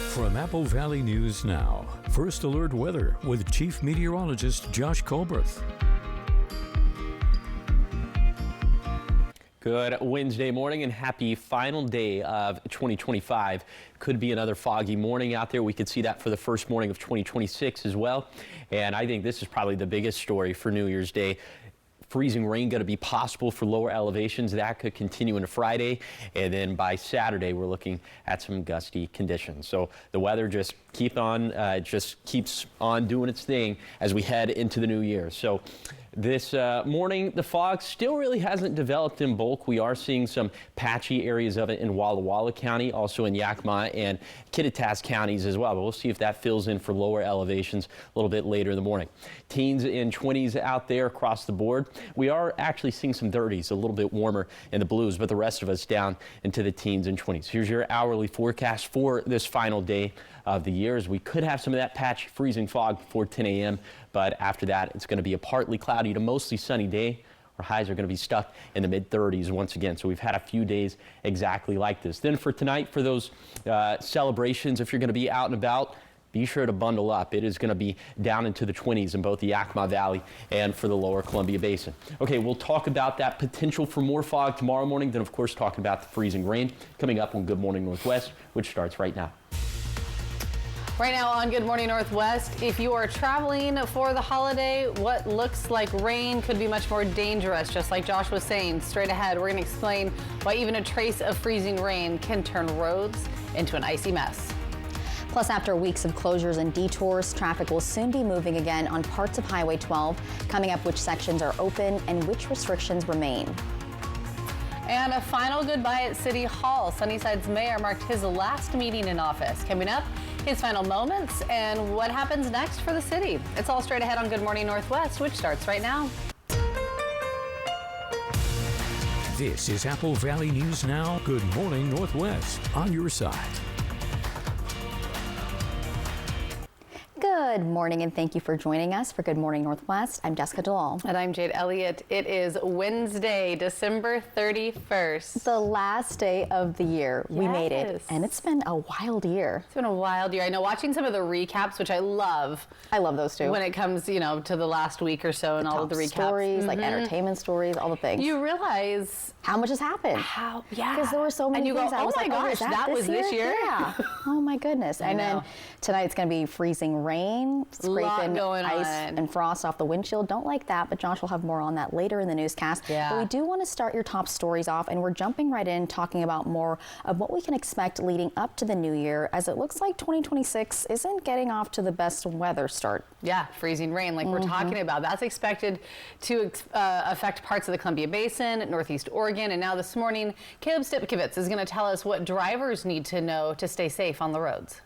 From Apple Valley News Now, First Alert Weather with Chief Meteorologist Josh Colberth. Good Wednesday morning and happy final day of 2025. Could be another foggy morning out there. We could see that for the first morning of 2026 as well. And I think this is probably the biggest story for New Year's Day. Freezing rain going to be possible for lower elevations. That could continue into Friday. And then by Saturday, we're looking at some gusty conditions. So the weather just keeps on doing its thing as we head into the new year. So this morning, the fog still really hasn't developed in bulk. We are seeing some patchy areas of it in Walla Walla County, also in Yakima and Kittitas counties as well. But we'll see if that fills in for lower elevations a little bit later in the morning. Teens and 20s out there across the board. We are actually seeing some 30s, a little bit warmer in the blues, but the rest of us down into the teens and 20s. Here's your hourly forecast for this final day of the year, as we could have some of that patchy freezing fog before 10 a.m. But after that, it's going to be a partly cloudy to mostly sunny day. Our highs are going to be stuck in the mid-30s once again. So we've had a few days exactly like this. Then for tonight, for those celebrations, if you're going to be out and about, be sure to bundle up. It is going to be down into the 20s in both the Yakima Valley and for the lower Columbia Basin. Okay, we'll talk about that potential for more fog tomorrow morning. Then, of course, talking about the freezing rain coming up on Good Morning Northwest, which starts right now. Right now on Good Morning Northwest, if you are traveling for the holiday, what looks like rain could be much more dangerous. Just like Josh was saying, straight ahead, we're going to explain why even a trace of freezing rain can turn roads into an icy mess. Plus, after weeks of closures and detours, traffic will soon be moving again on parts of Highway 12. Coming up, which sections are open and which restrictions remain. And a final goodbye at City Hall. Sunnyside's mayor marked his last meeting in office. Coming up, his final moments and what happens next for the city. It's all straight ahead on Good Morning Northwest, which starts right now. This is Apple Valley News Now. Good Morning Northwest, on your side. Good morning, and thank you for joining us for Good Morning Northwest. I'm Jessica Dalal. And I'm Jade Elliott. It is Wednesday, December 31st. The last day of the year. Yes. We made it, and it's been a wild year. It's been a wild year. I know, watching some of the recaps, which I love. I love those too. When it comes, you know, to the last week or so and all of the recaps. Stories, like entertainment stories, all the things. You realize how much has happened. Yeah. Because there were so many and you things. Go, I oh was my like, gosh, that was this year? Yeah. Oh my goodness. And then tonight it's going to be freezing rain, scraping ice and frost off the windshield. Don't like that, but Josh will have more on that later in the newscast. Yeah. But we do want to start your top stories off, and we're jumping right in talking about more of what we can expect leading up to the new year, as it looks like 2026 isn't getting off to the best weather start. Yeah, freezing rain like we're talking about. That's expected to affect parts of the Columbia Basin, Northeast Oregon, and now this morning, Caleb Stipkevitz is going to tell us what drivers need to know to stay safe on the roads.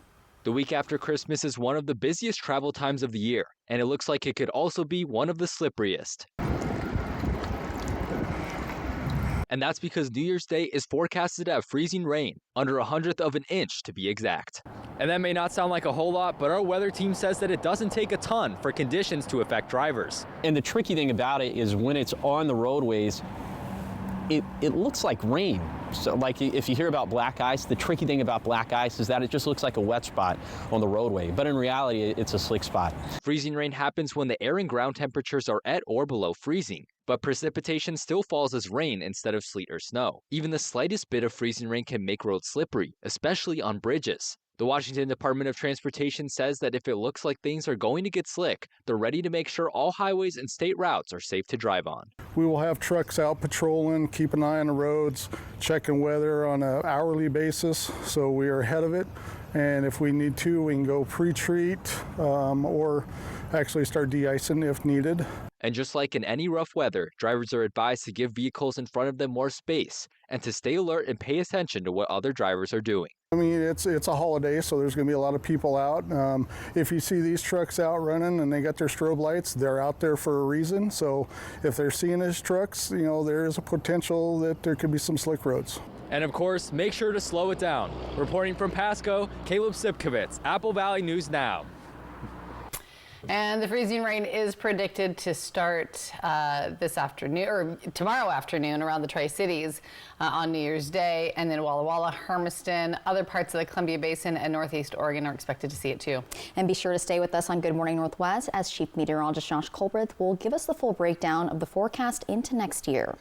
The week after Christmas is one of the busiest travel times of the year, and it looks like it could also be one of the slipperiest. And that's because New Year's Day is forecasted to have freezing rain, under 1/100th of an inch to be exact. And that may not sound like a whole lot, but our weather team says that it doesn't take a ton for conditions to affect drivers. And the tricky thing about it is when it's on the roadways, it looks like rain. So like if you hear about black ice, the tricky thing about black ice is that it just looks like a wet spot on the roadway. But in reality, it's a slick spot. Freezing rain happens when the air and ground temperatures are at or below freezing. But precipitation still falls as rain instead of sleet or snow. Even the slightest bit of freezing rain can make roads slippery, especially on bridges. The Washington Department of Transportation says that if it looks like things are going to get slick, they're ready to make sure all highways and state routes are safe to drive on. We will have trucks out patrolling, keep an eye on the roads, checking weather on an hourly basis, so we are ahead of it. And if we need to, we can go pre-treat or actually start de-icing if needed. And just like in any rough weather, drivers are advised to give vehicles in front of them more space and to stay alert and pay attention to what other drivers are doing. I mean, it's a holiday, so there's going to be a lot of people out. If you see these trucks out running and they got their strobe lights, they're out there for a reason. So if they're seeing these trucks, you know, there is a potential that there could be some slick roads. And of course, make sure to slow it down. Reporting from Pasco, Caleb Stipkevitz, Apple Valley News Now. And the freezing rain is predicted to start this afternoon or tomorrow afternoon around the Tri-Cities on New Year's Day, and then Walla Walla, Hermiston, other parts of the Columbia Basin and Northeast Oregon are expected to see it too. And be sure to stay with us on Good Morning Northwest as Chief Meteorologist Josh Colbreth will give us the full breakdown of the forecast into next year.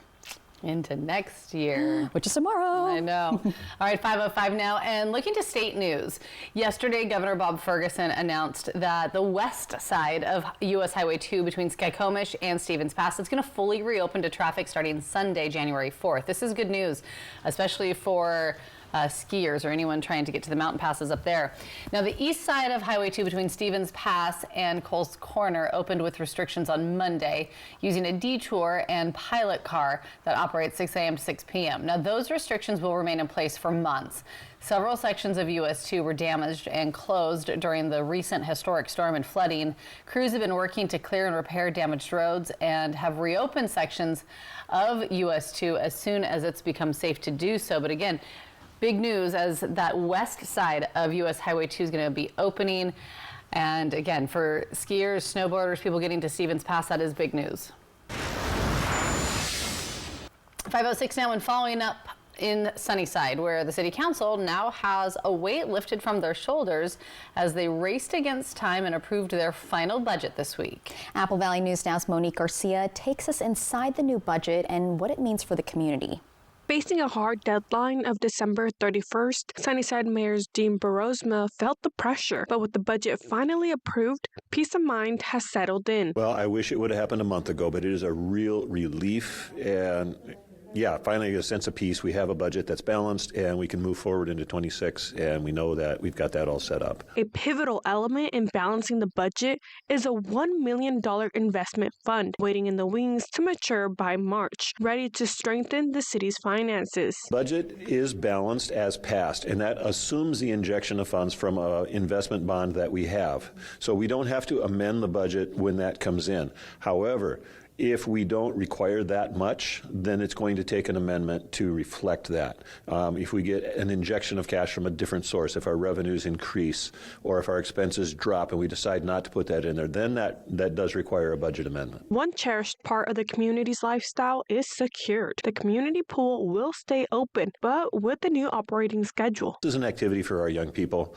Into next year. Which is tomorrow. I know. All right, 5:05 now, and looking to state news. Yesterday, Governor Bob Ferguson announced that the west side of U.S. Highway 2 between Skykomish and Stevens Pass is going to fully reopen to traffic starting Sunday, January 4th. This is good news, especially for skiers or anyone trying to get to the mountain passes up there. Now, the east side of Highway 2 between Stevens Pass and Coles Corner opened with restrictions on Monday using a detour and pilot car that operates 6 a.m. to 6 p.m. Now, those restrictions will remain in place for months. Several sections of US 2 were damaged and closed during the recent historic storm and flooding. Crews have been working to clear and repair damaged roads and have reopened sections of US 2 as soon as it's become safe to do so. But again, big news as that west side of US Highway 2 is going to be opening. And again, for skiers, snowboarders, people getting to Stevens Pass, that is big news. 5:06 now, and following up in Sunnyside, where the City Council now has a weight lifted from their shoulders as they raced against time and approved their final budget this week. Apple Valley News Now's Monique Garcia takes us inside the new budget and what it means for the community. Facing a hard deadline of December 31st, Sunnyside Mayor Dean Barosma felt the pressure, but with the budget finally approved, peace of mind has settled in. Well, I wish it would have happened a month ago, but it is a real relief, and yeah, finally a sense of peace. We have a budget that's balanced and we can move forward into 26, and we know that we've got that all set up. A pivotal element in balancing the budget is a $1 million investment fund waiting in the wings to mature by March, ready to strengthen the city's finances. Budget is balanced as passed, and that assumes the injection of funds from an investment bond that we have. So we don't have to amend the budget when that comes in. However, if we don't require that much, then it's going to take an amendment to reflect that. If we get an injection of cash from a different source, if our revenues increase, or if our expenses drop and we decide not to put that in there, then that does require a budget amendment. One cherished part of the community's lifestyle is secured. The community pool will stay open, but with the new operating schedule. This is an activity for our young people.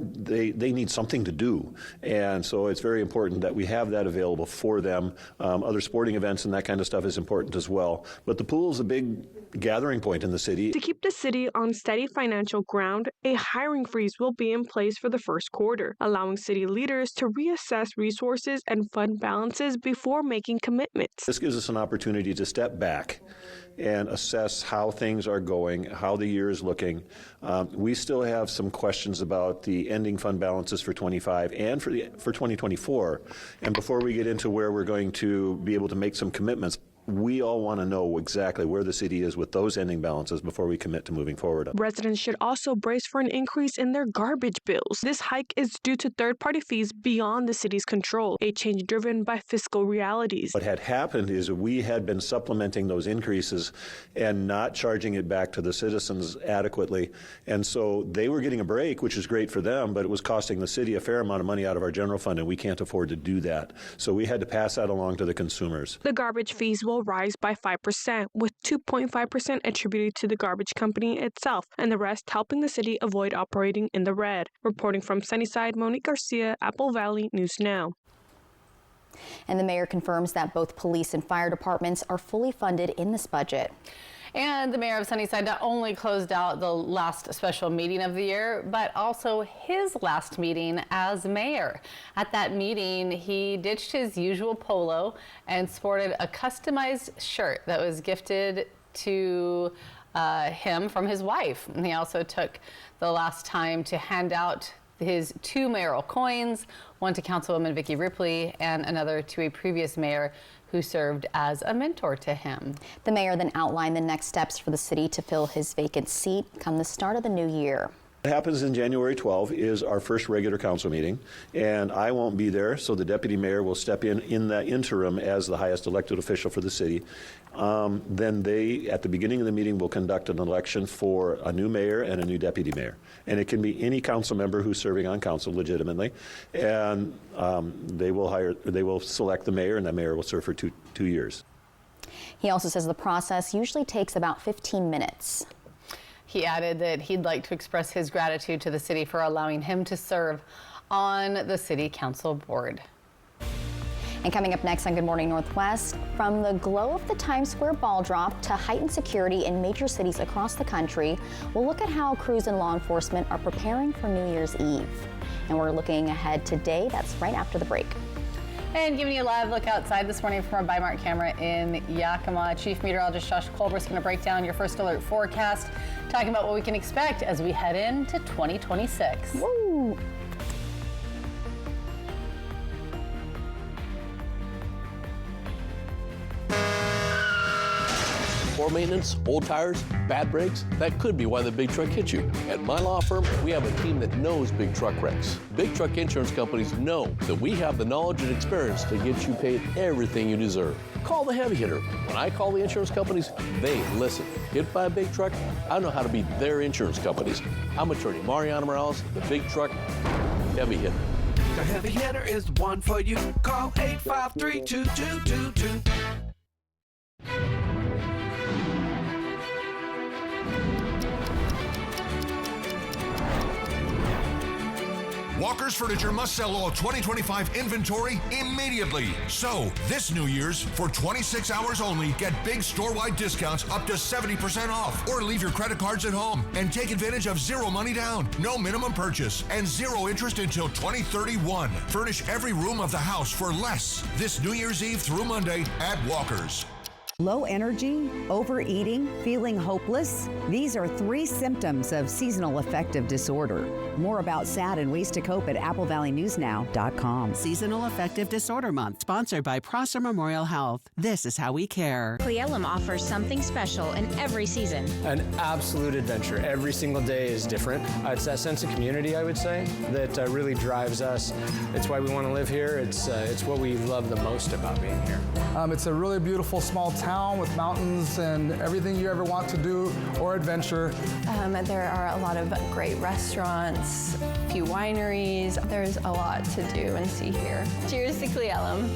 They need something to do, and so it's very important that we have that available for them. Other sporting events and that kind of stuff is important as well, but the pool is a big gathering point in the city. To keep the city on steady financial ground, a hiring freeze will be in place for the first quarter, allowing city leaders to reassess resources and fund balances before making commitments. This gives us an opportunity to step back and assess how things are going, how the year is looking. We still have some questions about the ending fund balances for 25 and for 2024. And before we get into where we're going to be able to make some commitments, we all want to know exactly where the city is with those ending balances before we commit to moving forward. Residents should also brace for an increase in their garbage bills. This hike is due to third-party fees beyond the city's control, a change driven by fiscal realities. What had happened is we had been supplementing those increases and not charging it back to the citizens adequately. And so they were getting a break, which is great for them, but it was costing the city a fair amount of money out of our general fund, and we can't afford to do that. So we had to pass that along to the consumers. The garbage fees will rise by 5%, with 2.5% attributed to the garbage company itself, and the rest helping the city avoid operating in the red. Reporting from Sunnyside, Monique Garcia, Apple Valley News Now. And the mayor confirms that both police and fire departments are fully funded in this budget. And the mayor of Sunnyside not only closed out the last special meeting of the year, but also his last meeting as mayor. At that meeting, he ditched his usual polo and sported a customized shirt that was gifted to him from his wife. And he also took the last time to hand out his 2 mayoral coins, one to Councilwoman Vicki Ripley and another to a previous mayor who served as a mentor to him. The mayor then outlined the next steps for the city to fill his vacant seat come the start of the new year. What happens in January 12 is our first regular council meeting, and I won't be there, so the deputy mayor will step in the interim as the highest elected official for the city. Then they, at the beginning of the meeting, will conduct an election for a new mayor and a new deputy mayor. And it can be any council member who's serving on council legitimately. And they will select the mayor, and that mayor will serve for two years. He also says the process usually takes about 15 minutes. He added that he'd like to express his gratitude to the city for allowing him to serve on the city council board. And coming up next on Good Morning Northwest, from the glow of the Times Square ball drop to heightened security in major cities across the country, we'll look at how crews and law enforcement are preparing for New Year's Eve. And we're looking ahead today. That's right after the break. And giving you a live look outside this morning from our Bimart camera in Yakima. Chief Meteorologist Josh Colbert is going to break down your first alert forecast, talking about what we can expect as we head into 2026. Woo! Poor maintenance, old tires, bad brakes, that could be why the big truck hit you. At my law firm, we have a team that knows big truck wrecks. Big truck insurance companies know that we have the knowledge and experience to get you paid everything you deserve. Call the heavy hitter. When I call the insurance companies, they listen. Hit by a big truck, I know how to be their insurance companies. I'm attorney Mariano Morales, the big truck heavy hitter. The heavy hitter is the one for you. Call 853-2222. Walker's Furniture must sell all 2025 inventory immediately. So, this New Year's, for 26 hours only, get big store-wide discounts up to 70% off. Or leave your credit cards at home and take advantage of zero money down, no minimum purchase, and zero interest until 2031. Furnish every room of the house for less this New Year's Eve through Monday at Walker's. Low energy, overeating, feeling hopeless. These are 3 symptoms of seasonal affective disorder. More about SAD and ways to cope at applevalleyNewsNow.com. Seasonal Affective Disorder Month, sponsored by Prosser Memorial Health. This is how we care. Cle-Elum offers something special in every season. An absolute adventure. Every single day is different. It's that sense of community, I would say, that really drives us. It's why we want to live here. It's what we love the most about being here. It's a really beautiful small town with mountains and everything you ever want to do or adventure. There are a lot of great restaurants, a few wineries. There's a lot to do and see here. Cheers to Cle-Elum.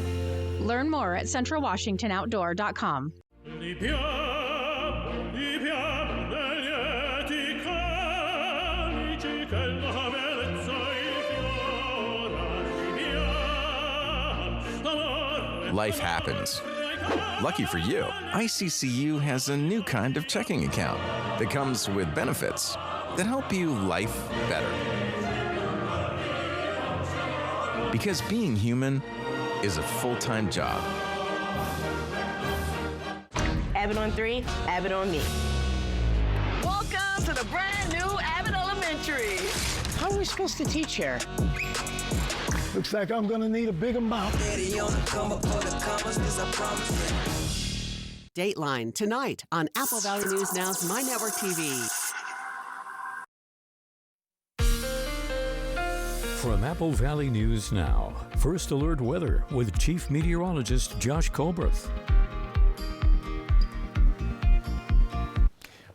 Learn more at centralwashingtonoutdoor.com. Life happens. Lucky for you, ICCU has a new kind of checking account that comes with benefits that help you life better. Because being human is a full-time job. Abbott on 3, Abbott on me. Welcome to the brand new Abbott Elementary. How are we supposed to teach here? Looks like I'm gonna need a big amount. Dateline tonight on Apple Valley News Now's My Network TV. From Apple Valley News Now, First Alert Weather with Chief Meteorologist Josh Colbert.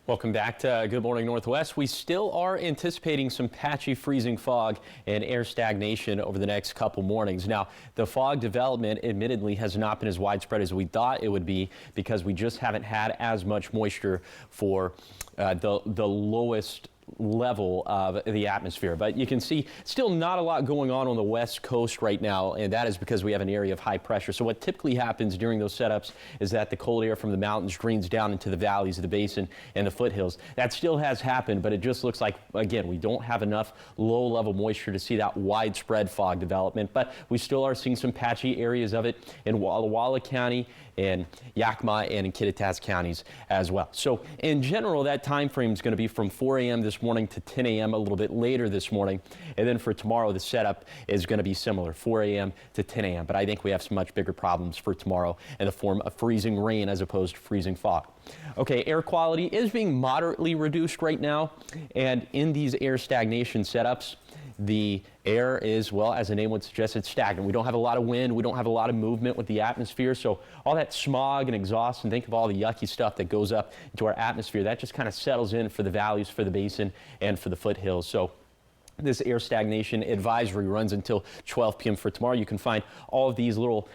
Welcome back to Good Morning Northwest. We still are anticipating some patchy freezing fog and air stagnation over the next couple mornings. Now, the fog development admittedly has not been as widespread as we thought it would be because we just haven't had as much moisture for the lowest level of the atmosphere. But you can see still not a lot going on the west coast right now, and that is because we have an area of high pressure. So what typically happens during those setups is that the cold air from the mountains drains down into the valleys of the basin and the foothills. That still has happened, but it just looks like, again, we don't have enough low-level moisture to see that widespread fog development, but we still are seeing some patchy areas of it in Walla Walla County, in Yakima, and in Kittitas counties as well. So in general, that time frame is going to be from 4 a.m. this this morning to 10 a.m. a little bit later this morning. And then for tomorrow, the setup is going to be similar, 4 a.m. to 10 a.m. But I think we have some much bigger problems for tomorrow in the form of freezing rain as opposed to freezing fog. Okay, air quality is being moderately reduced right now. And in these air stagnation setups, the air is, well, as the name would suggest, it's stagnant. We don't have a lot of wind. We don't have a lot of movement with the atmosphere. So all that smog and exhaust, and think of all the yucky stuff that goes up into our atmosphere, that just kind of settles in for the valleys, for the basin, and for the foothills. So this air stagnation advisory runs until 12 p.m. for tomorrow. You can find all of these little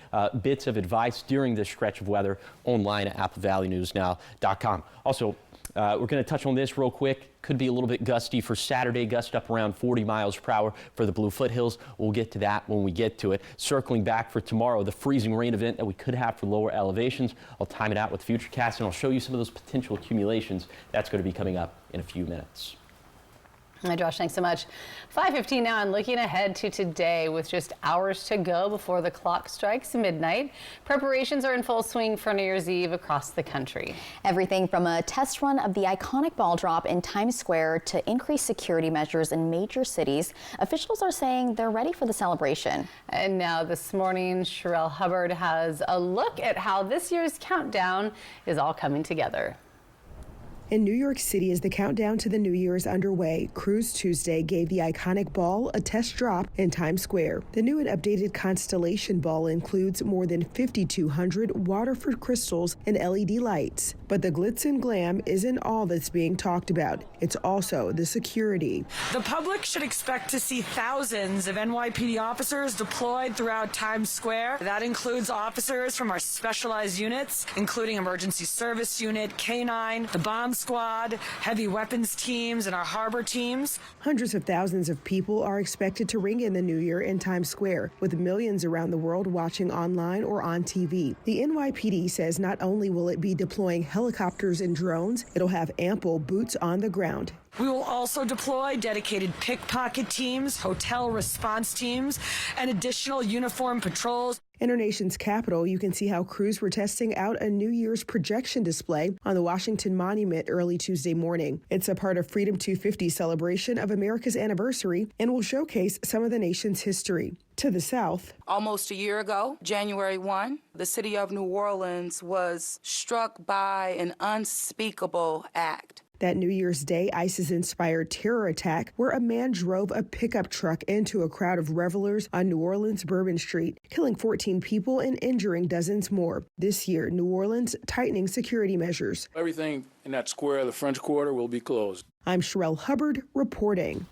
bits of advice during this stretch of weather online at AppleValleyNewsNow.com. Also, we're going to touch on this real quick. Could be a little bit gusty for Saturday, gust up around 40 miles per hour for the Blue Foothills. We'll get to that when we get to it. Circling back for tomorrow, the freezing rain event that we could have for lower elevations. I'll time it out with Futurecast, and I'll show you some of those potential accumulations. That's going to be coming up in a few minutes. Hi, Josh, thanks so much. 5:15 now, and looking ahead to today with just hours to go before the clock strikes midnight. Preparations are in full swing for New Year's Eve across the country. Everything from a test run of the iconic ball drop in Times Square to increased security measures in major cities. Officials are saying they're ready for the celebration. And now this morning, Sherelle Hubbard has a look at how this year's countdown is all coming together. In New York City, as the countdown to the New Year is underway, Cruise Tuesday gave the iconic ball a test drop in Times Square. The new and updated Constellation ball includes more than 5,200 Waterford crystals and LED lights. But the glitz and glam isn't all that's being talked about. It's also the security. The public should expect to see thousands of NYPD officers deployed throughout Times Square. That includes officers from our specialized units, including Emergency Service Unit, K-9, the Bomb Squad, heavy weapons teams, and our harbor teams. Hundreds of thousands of people are expected to ring in the new year in Times Square, with millions around the world watching online or on TV. The NYPD says not only will it be deploying helicopters and drones, it'll have ample boots on the ground. We will also deploy dedicated pickpocket teams, hotel response teams, and additional uniformed patrols. In our nation's capital, you can see how crews were testing out a New Year's projection display on the Washington Monument early Tuesday morning. It's a part of Freedom 250 celebration of America's anniversary and will showcase some of the nation's history. To the south, almost a year ago, January 1, the city of New Orleans was struck by an unspeakable act. That New Year's Day, ISIS-inspired terror attack where a man drove a pickup truck into a crowd of revelers on New Orleans' Bourbon Street, killing 14 people and injuring dozens more. This year, New Orleans tightening security measures. Everything in that square, the French Quarter, will be closed. I'm Sherelle Hubbard reporting.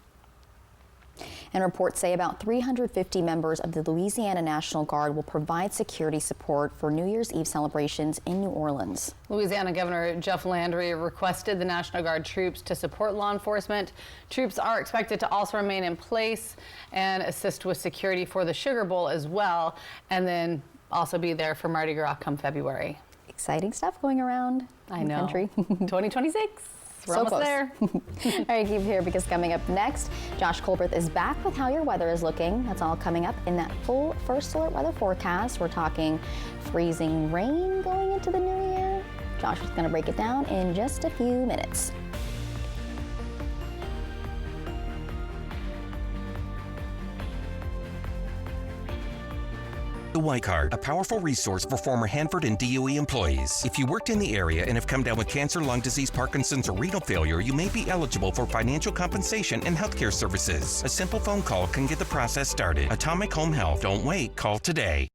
And reports say about 350 members of the Louisiana National Guard will provide security support for New Year's Eve celebrations in New Orleans. Louisiana Governor Jeff Landry requested the National Guard troops to support law enforcement. Troops are expected to also remain in place and assist with security for the Sugar Bowl as well, and then also be there for Mardi Gras come February. Exciting stuff going around in the country. 2026. We're so almost close. there. All right, keep here because coming up next, Josh Colbert is back with how your weather is looking. That's all coming up in that full First Alert weather forecast. We're talking freezing rain going into the new year. Josh is going to break it down in just a few minutes. The Y Card, a powerful resource for former Hanford and DOE employees. If you worked in the area and have come down with cancer, lung disease, Parkinson's, or renal failure, you may be eligible for financial compensation and healthcare services. A simple phone call can get the process started. Atomic Home Health. Don't wait. Call today.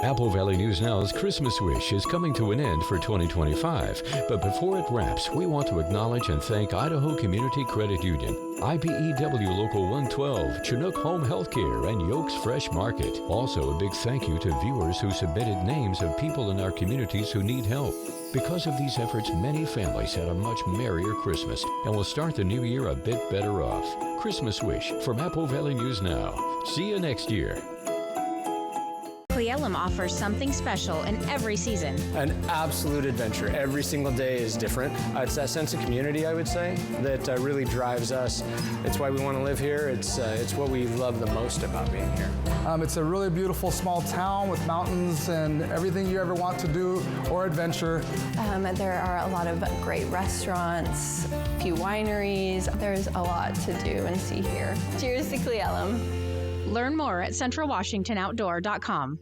Apple Valley News Now's Christmas Wish is coming to an end for 2025. But before it wraps, we want to acknowledge and thank Idaho Community Credit Union, IBEW Local 112, Chinook Home Healthcare, and Yokes Fresh Market. Also, a big thank you to viewers who submitted names of people in our communities who need help. Because of these efforts, many families had a much merrier Christmas and will start the new year a bit better off. Christmas Wish from Apple Valley News Now. See you next year. Cle Elum offers something special in every season. An absolute adventure. Every single day is different. It's that sense of community, I would say, that really drives us. It's why we want to live here. It's what we love the most about being here. It's a really beautiful small town with mountains and everything you ever want to do or adventure. There are a lot of great restaurants, a few wineries. There's a lot to do and see here. Cheers to Cle Elum. Learn more at centralwashingtonoutdoor.com.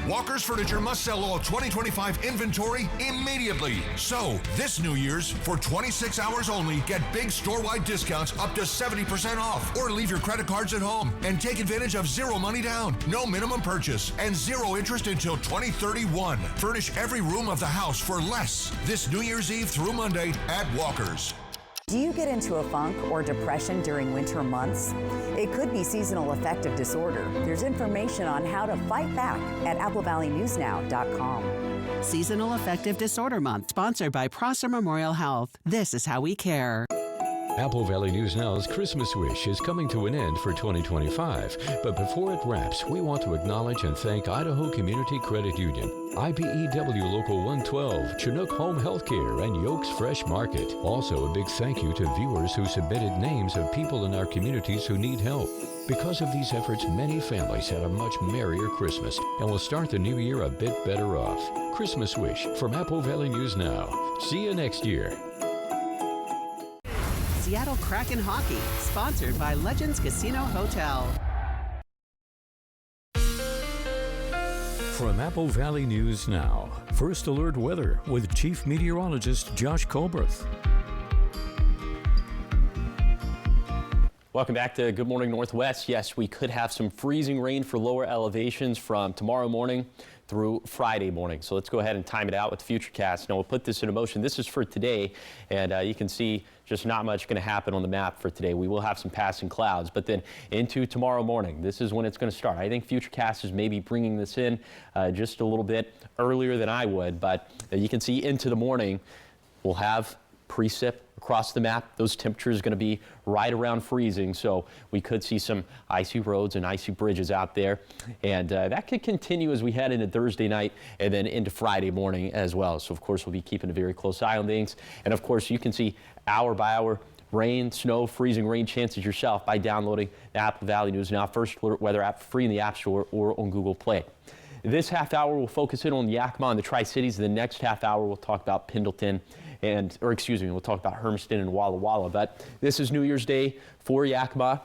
Walker's Furniture must sell all 2025 inventory immediately. So, this New Year's, for 26 hours only, get big store-wide discounts up to 70% off. Or leave your credit cards at home and take advantage of zero money down, no minimum purchase, and zero interest until 2031. Furnish every room of the house for less this New Year's Eve through Monday at Walker's. Do you get into a funk or depression during winter months? It could be seasonal affective disorder. There's information on how to fight back at applevalleynewsnow.com. Seasonal Affective Disorder Month, sponsored by Prosser Memorial Health. This is how we care. Apple Valley News Now's Christmas Wish is coming to an end for 2025. But before it wraps, we want to acknowledge and thank Idaho Community Credit Union, IBEW Local 112, Chinook Home Healthcare, and Yokes Fresh Market. Also, a big thank you to viewers who submitted names of people in our communities who need help. Because of these efforts, many families had a much merrier Christmas and will start the new year a bit better off. Christmas Wish from Apple Valley News Now. See you next year. Seattle Kraken Hockey, sponsored by Legends Casino Hotel. From Apple Valley News Now, First Alert Weather with Chief Meteorologist Josh Colbreth. Welcome back to Good Morning Northwest. Yes, we could have some freezing rain for lower elevations from tomorrow morning through Friday morning. So let's go ahead and time it out with Futurecast. Now we'll put this into motion. This is for today, and you can see just not much going to happen on the map for today. We will have some passing clouds, but then into tomorrow morning, this is when it's going to start. I think Futurecast is maybe bringing this in just a little bit earlier than I would, but you can see into the morning, we'll have precip across the map. Those temperatures are going to be right around freezing, so we could see some icy roads and icy bridges out there, and that could continue as we head into Thursday night and then into Friday morning as well. So of course we'll be keeping a very close eye on things, and of course you can see hour by hour rain, snow, freezing rain chances yourself by downloading the Apple Valley News Now First Alert Weather app free in the App Store or on Google Play. This half hour we'll focus in on Yakima and the Tri-Cities. The next half hour we'll talk about Pendleton we'll talk about Hermiston and Walla Walla. But this is New Year's Day for Yakima.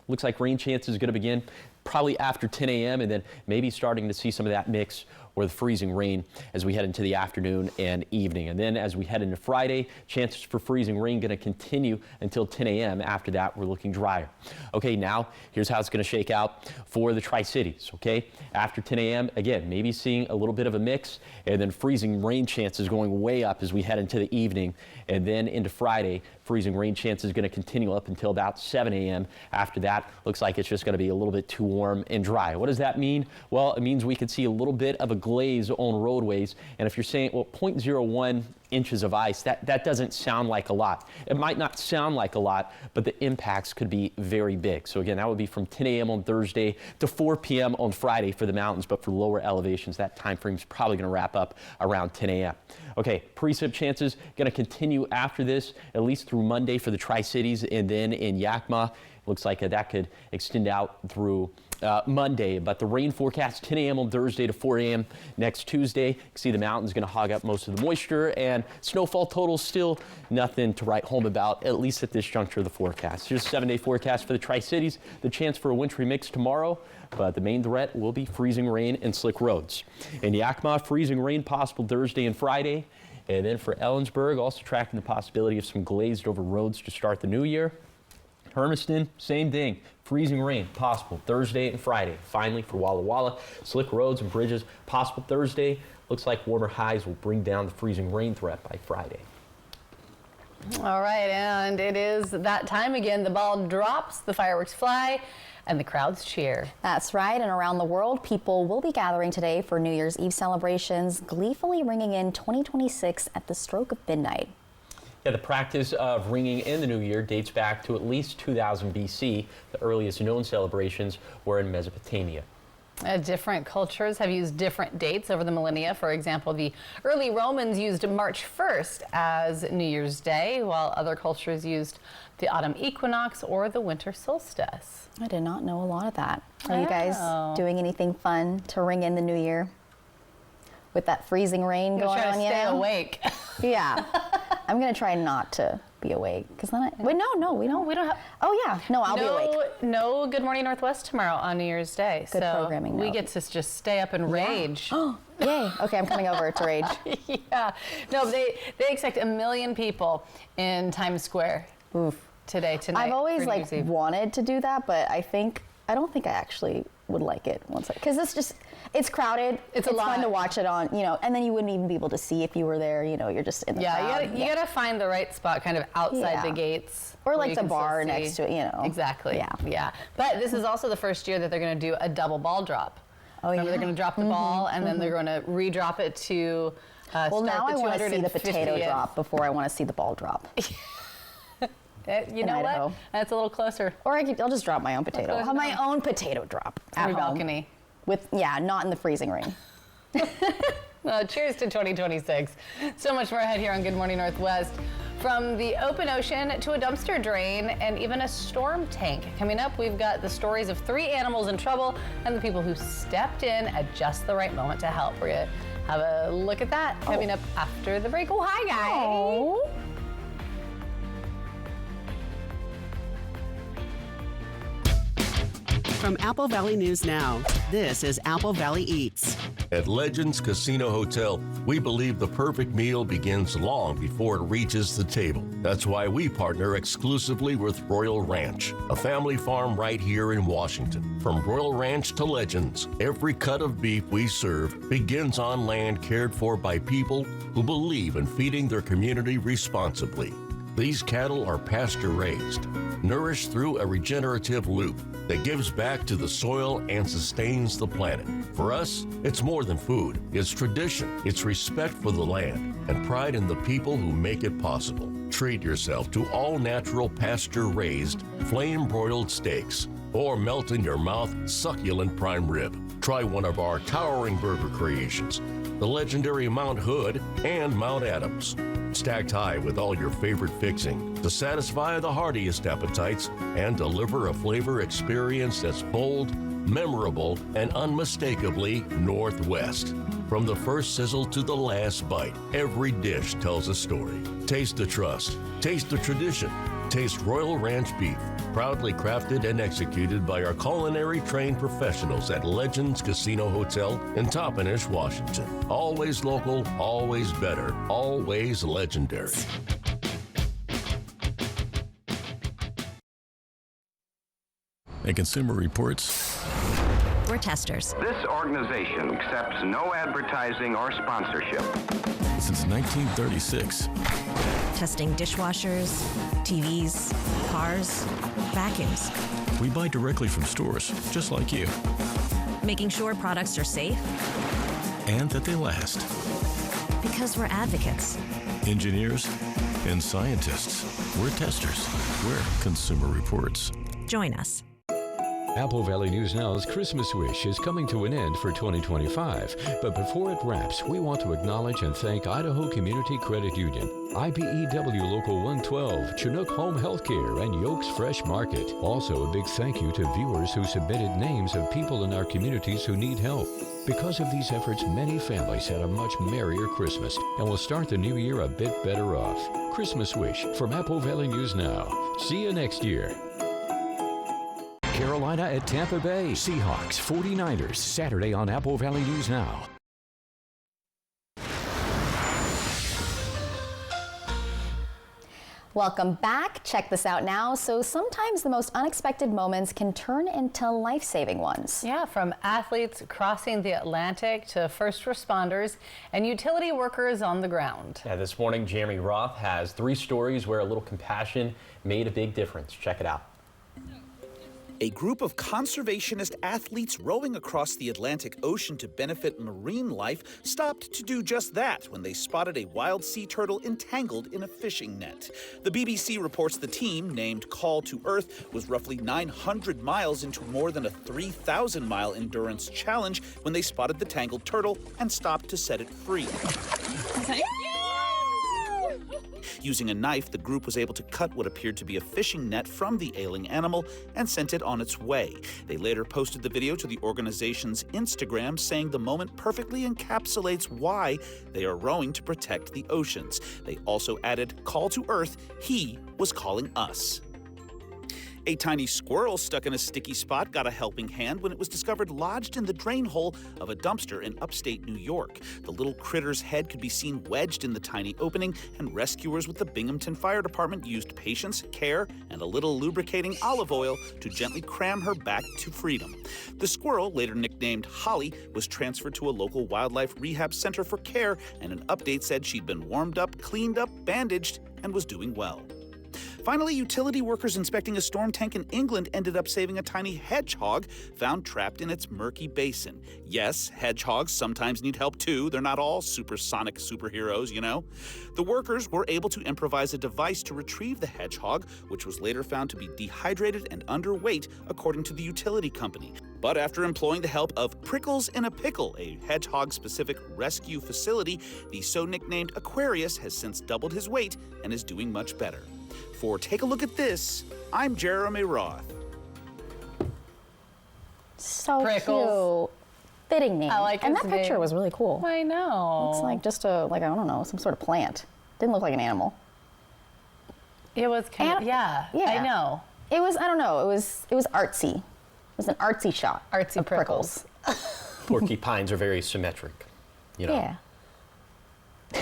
Looks like rain chances are going to begin probably after 10 a.m. and then maybe starting to see some of that mix or the freezing rain as we head into the afternoon and evening. And then as we head into Friday, chances for freezing rain going to continue until 10 a.m. After that, we're looking drier. Okay, now here's how it's going to shake out for the Tri-Cities, okay? After 10 a.m., again, maybe seeing a little bit of a mix, and then freezing rain chances going way up as we head into the evening. And then into Friday, freezing rain chances going to continue up until about 7 a.m. After that, looks like it's just going to be a little bit too warm and dry. What does that mean? Well, it means we could see a little bit of a glaze on roadways. And if you're saying, well, 0.01 inches of ice, that doesn't sound like a lot. It might not sound like a lot, but the impacts could be very big. So again, that would be from 10 a.m. on Thursday to 4 p.m. on Friday for the mountains, but for lower elevations, that time frame is probably going to wrap up around 10 a.m. Okay, precip chances going to continue after this, at least through Monday for the Tri-Cities, and then in Yakima, looks like that could extend out through Monday, but the rain forecast 10 a.m. on Thursday to 4 a.m. next Tuesday. You can see the mountains going to hog up most of the moisture, and snowfall totals still nothing to write home about, at least at this juncture of the forecast. Here's a 7-day forecast for the Tri-Cities. The chance for a wintry mix tomorrow, but the main threat will be freezing rain and slick roads. In Yakima, freezing rain possible Thursday and Friday. And then for Ellensburg, also tracking the possibility of some glazed over roads to start the new year. Hermiston, same thing. Freezing rain possible Thursday and Friday. Finally, for Walla Walla, slick roads and bridges possible Thursday. Looks like warmer highs will bring down the freezing rain threat by Friday. All right, and it is that time again. The ball drops, the fireworks fly, and the crowds cheer. That's right, and around the world, people will be gathering today for New Year's Eve celebrations, gleefully ringing in 2026 at the stroke of midnight. Yeah, the practice of ringing in the new year dates back to at least 2000 BC. The earliest known celebrations were in Mesopotamia. Different cultures have used different dates over the millennia. For example, the early Romans used March 1st as New Year's Day, while other cultures used the autumn equinox or the winter solstice. I did not know a lot of that. Are you guys doing anything fun to ring in the new year? With that freezing rain going on, stay awake. Yeah. I'm going to try not to be awake, because then wait, no, we don't have. Oh yeah, no, I'll be awake. No Good Morning Northwest tomorrow on New Year's Day. Good programming. We get to just stay up and rage. Oh, yay! Okay, I'm coming over to rage. Yeah. No, they expect 1 million people in Times Square. Oof. Tonight. I've always wanted to do that, but I don't think I actually would like it once, because it's crowded. It's fun to watch it on, and then you wouldn't even be able to see if you were there. You're just in the crowd. You gotta find the right spot, kind of outside the gates, or like the bar next to it. Exactly. Yeah. But this is also the first year that they're going to do a double ball drop. Oh yeah. Remember, they're going to drop the ball and then they're going to re-drop it to. Well, now I want to see the potato drop before I want to see the ball drop. You know what? That's a little closer. Or I'll just drop my own potato. I'll have my own potato drop at your balcony. Not in the freezing rain. Well, cheers to 2026. So much more ahead here on Good Morning Northwest. From the open ocean to a dumpster drain and even a storm tank. Coming up, we've got the stories of 3 animals in trouble and the people who stepped in at just the right moment to help. We're going to have a look at that coming up after the break. Oh, hi, guys. Oh. From Apple Valley News Now, this is Apple Valley Eats. At Legends Casino Hotel, we believe the perfect meal begins long before it reaches the table. That's why we partner exclusively with Royal Ranch, a family farm right here in Washington. From Royal Ranch to Legends, every cut of beef we serve begins on land cared for by people who believe in feeding their community responsibly. These cattle are pasture-raised, nourished through a regenerative loop that gives back to the soil and sustains the planet. For us, it's more than food. It's tradition, it's respect for the land, and pride in the people who make it possible. Treat yourself to all-natural pasture-raised, flame-broiled steaks, or melt in your mouth succulent prime rib. Try one of our towering burger creations, the legendary Mount Hood and Mount Adams. Stacked high with all your favorite fixing to satisfy the heartiest appetites and deliver a flavor experience that's bold, memorable, and unmistakably Northwest. From the first sizzle to the last bite, every dish tells a story. Taste the trust. Taste the tradition. Taste Royal Ranch beef, proudly crafted and executed by our culinary trained professionals at Legends Casino Hotel in Toppenish, Washington. Always local, always better, always legendary. At Consumer Reports, we're testers. This organization accepts no advertising or sponsorship. Since 1936. Testing dishwashers, TVs, cars, vacuums. We buy directly from stores, just like you. Making sure products are safe. And that they last. Because we're advocates. Engineers and scientists. We're testers. We're Consumer Reports. Join us. Apple Valley News Now's Christmas Wish is coming to an end for 2025. But before it wraps, we want to acknowledge and thank Idaho Community Credit Union, IBEW Local 112, Chinook Home Healthcare, and Yokes Fresh Market. Also, a big thank you to viewers who submitted names of people in our communities who need help. Because of these efforts, many families had a much merrier Christmas and will start the new year a bit better off. Christmas Wish from Apple Valley News Now. See you next year. Carolina at Tampa Bay. Seahawks, 49ers, Saturday on Apple Valley News Now. Welcome back. Check this out now. So sometimes the most unexpected moments can turn into life-saving ones. Yeah, from athletes crossing the Atlantic to first responders and utility workers on the ground. Yeah, this morning, Jeremy Roth has 3 stories where a little compassion made a big difference. Check it out. A group of conservationist athletes rowing across the Atlantic Ocean to benefit marine life stopped to do just that when they spotted a wild sea turtle entangled in a fishing net. The BBC reports the team, named Call to Earth, was roughly 900 miles into more than a 3,000-mile endurance challenge when they spotted the tangled turtle and stopped to set it free. Using a knife, the group was able to cut what appeared to be a fishing net from the ailing animal and sent it on its way. They later posted the video to the organization's Instagram, saying the moment perfectly encapsulates why they are rowing to protect the oceans. They also added, "Call to Earth, he was calling us." A tiny squirrel stuck in a sticky spot got a helping hand when it was discovered lodged in the drain hole of a dumpster in upstate New York. The little critter's head could be seen wedged in the tiny opening, and rescuers with the Binghamton Fire Department used patience, care, and a little lubricating olive oil to gently cram her back to freedom. The squirrel, later nicknamed Holly, was transferred to a local wildlife rehab center for care, and an update said she'd been warmed up, cleaned up, bandaged, and was doing well. Finally, utility workers inspecting a storm tank in England ended up saving a tiny hedgehog found trapped in its murky basin. Yes, hedgehogs sometimes need help too. They're not all supersonic superheroes, you know. The workers were able to improvise a device to retrieve the hedgehog, which was later found to be dehydrated and underweight, according to the utility company. But after employing the help of Prickles in a Pickle, a hedgehog-specific rescue facility, the so-nicknamed Aquarius has since doubled his weight and is doing much better. For Take a Look at This, I'm Jeremy Roth. So Prickles. cute. Fitting name. I like and his that picture name. was really cool. I know. Looks like just a, I don't know, some sort of plant. Didn't look like an animal. It was kind of, yeah, I know. It was, I don't know, it was artsy. It was an artsy shot. Artsy of Prickles. Porcupines are very symmetric, you know. Yeah.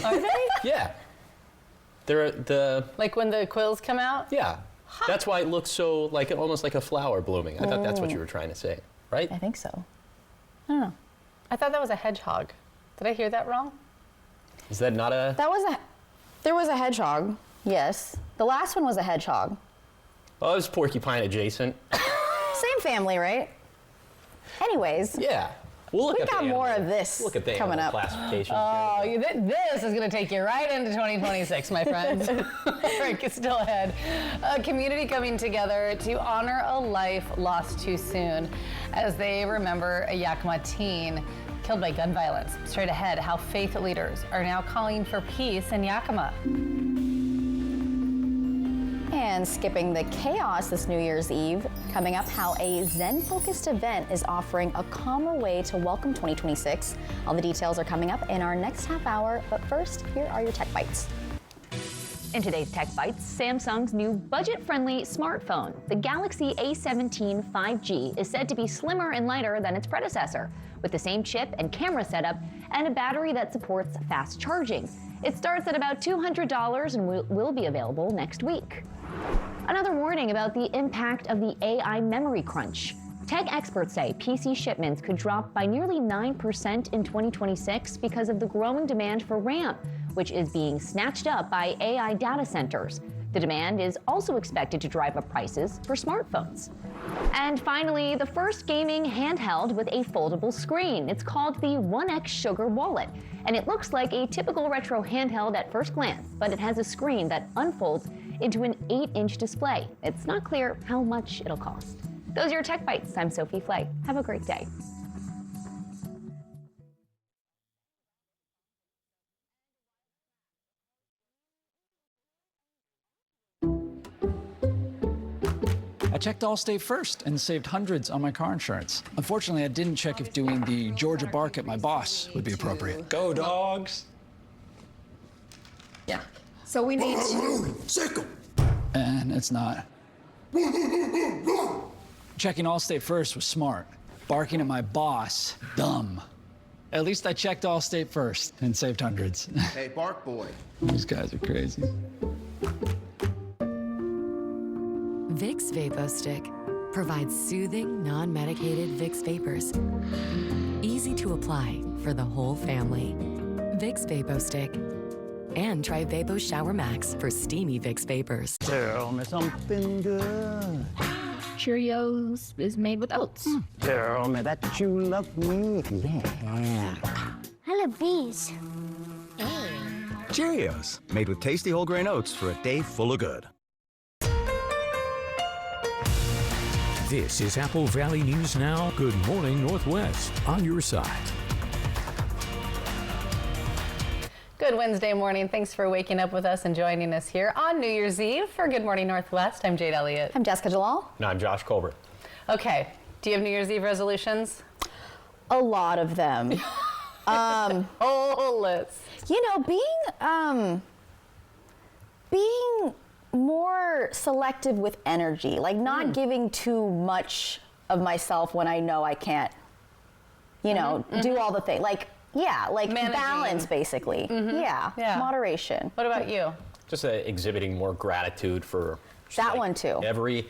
Are they? Yeah. They're the... Like when the quills come out? Yeah. That's why it looks so, like, almost like a flower blooming. I thought that's what you were trying to say, right? I think so. I don't know. I thought that was a hedgehog. Did I hear that wrong? Is that not a... There was a hedgehog, yes. The last one was a hedgehog. Oh, it was porcupine adjacent. Same family, right? Anyways. Yeah. We'll look we at got the more animal, of this look at the coming animal up. classification. Oh, this is going to take you right into 2026, my friends. Break is still ahead. A community coming together to honor a life lost too soon as they remember a Yakima teen killed by gun violence. Straight ahead, how faith leaders are now calling for peace in Yakima. And skipping the chaos this New Year's Eve, coming up how a Zen-focused event is offering a calmer way to welcome 2026. All the details are coming up in our next half hour, but first, here are your Tech Bites. In today's Tech Bites, Samsung's new budget-friendly smartphone, the Galaxy A17 5G, is said to be slimmer and lighter than its predecessor, with the same chip and camera setup and a battery that supports fast charging. It starts at about $200 and will be available next week. Another warning about the impact of the AI memory crunch. Tech experts say PC shipments could drop by nearly 9% in 2026 because of the growing demand for RAM, which is being snatched up by AI data centers. The demand is also expected to drive up prices for smartphones. And finally, the first gaming handheld with a foldable screen. It's called the One X Sugar Wallet, and it looks like a typical retro handheld at first glance, but it has a screen that unfolds into an 8-inch display. It's not clear how much it'll cost. Those are your Tech Bites. I'm Sophie Flay. Have a great day. I checked Allstate first and saved hundreds on my car insurance. Unfortunately, I didn't check if doing the Georgia bark at my boss would be appropriate. Go, dogs! Yeah. So we need to... Sickle! And it's not. Checking Allstate first was smart. Barking at my boss, dumb. At least I checked Allstate first and saved hundreds. Hey, Bark Boy. These guys are crazy. Vicks VapoStick provides soothing, non-medicated Vicks vapors. Easy to apply for the whole family. Vicks VapoStick. And try Vapo Shower Max for steamy Vicks vapors. Tell me something good. Cheerios is made with oats. Tell me that you love me. Yeah. I love these. Cheerios, made with tasty whole grain oats for a day full of good. This is Apple Valley News Now. Good morning, Northwest. On your side. Good Wednesday morning. Thanks for waking up with us and joining us here on New Year's Eve for Good Morning Northwest. I'm Jade Elliott. I'm Jessica Jalal. And I'm Josh Colbert. Okay. Do you have New Year's Eve resolutions? A lot of them. Whole list. You know, being more selective with energy, like not giving too much of myself when I know I can't, you know, do all the things. Like, yeah, like managing. Balance, basically. Yeah, moderation. What about you? Just exhibiting more gratitude for that one too. Every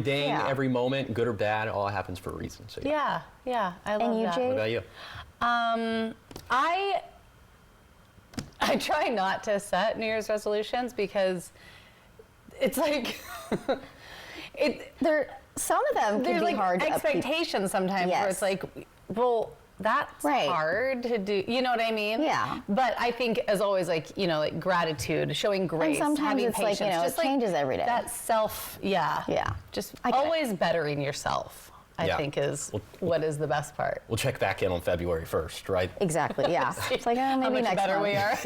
day, every moment, good or bad, all happens for a reason. So yeah, I love you, that. Jade? What about you? I try not to set New Year's resolutions because it's like some of them can be like hard expectations sometimes where it's like, well, that's hard to do. You know what I mean? Yeah. But I think, as always, like, you know, like gratitude, showing grace, and sometimes having it's patience, like, you know, just it changes every day. That self, just always bettering yourself. I think is what is the best part. We'll check back in on February 1st, right? Exactly. Yeah. It's like maybe how much next better month. we are.